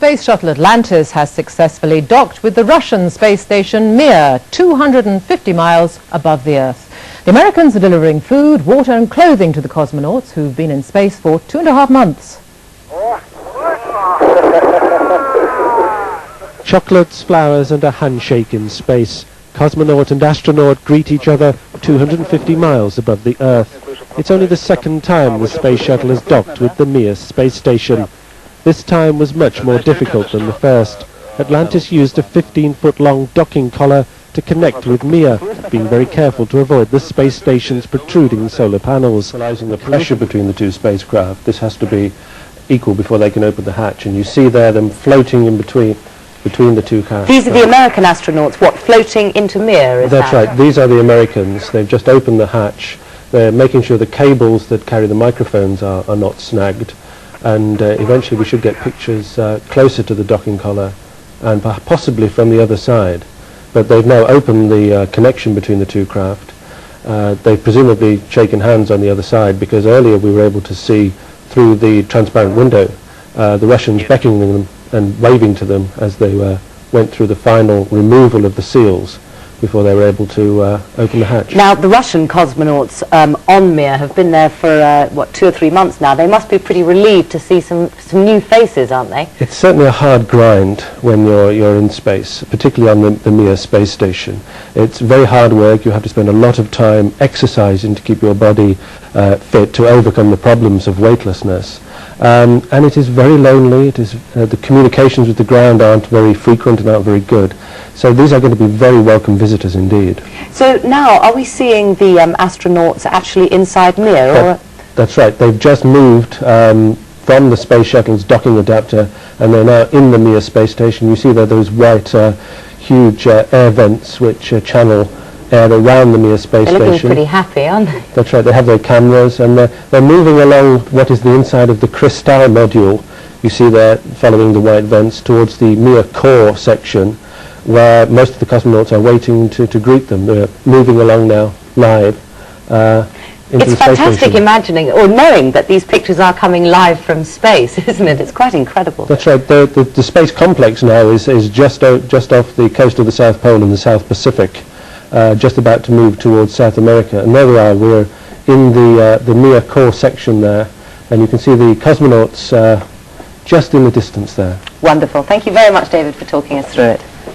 space shuttle Atlantis has successfully docked with the Russian space station Mir, 250 miles above the Earth. The Americans are delivering food, water and clothing to the cosmonauts who've been in space for 2.5 months. Chocolates, flowers and a handshake in space. Cosmonaut and astronaut greet each other 250 miles above the Earth. It's only the second time the space shuttle has docked with the Mir space station. This time was much more difficult than the first. Atlantis used a 15-foot-long docking collar to connect with Mir, being very careful to avoid the space station's protruding solar panels. Equalizing the pressure between the two spacecraft, this has to be equal before they can open the hatch, and you see there them floating in between the two cars. These are the American astronauts, what, floating into Mir, is That's that? right, these are the Americans. They've just opened the hatch. They're making sure the cables that carry the microphones are not snagged, and eventually we should get pictures closer to the docking collar and possibly from the other side. But they've now opened the connection between the two craft. They've presumably shaken hands on the other side, because earlier we were able to see through the transparent window the Russians beckoning them and waving to them as they went through the final removal of the seals before they were able to open the hatch. Now, the Russian cosmonauts on Mir have been there for, 2 or 3 months now. They must be pretty relieved to see some new faces, aren't they? It's certainly a hard grind when you're in space, particularly on the Mir space station. It's very hard work. You have to spend a lot of time exercising to keep your body fit to overcome the problems of weightlessness. And it is very lonely. It is the communications with the ground aren't very frequent and aren't very good. So these are going to be very welcome visitors indeed. So now, are we seeing the astronauts actually inside Mir? That's right. They've just moved from the space shuttle's docking adapter, and they're now in the Mir space station. You see there those white, huge air vents which channel air around the Mir space station. They're looking pretty happy, aren't they? That's right. They have their cameras, and they're moving along what is the inside of the crystal module. You see there, following the white vents, towards the Mir core section, where most of the cosmonauts are waiting to greet them. They're moving along now, live, into It's fantastic imagining, or knowing that these pictures are coming live from space, isn't it? It's quite incredible. That's right. The space complex now is just off the coast of the South Pole in the South Pacific, just about to move towards South America. And there we are. We're in the Mir core section there, and you can see the cosmonauts just in the distance there. Wonderful. Thank you very much, David, for talking us through it.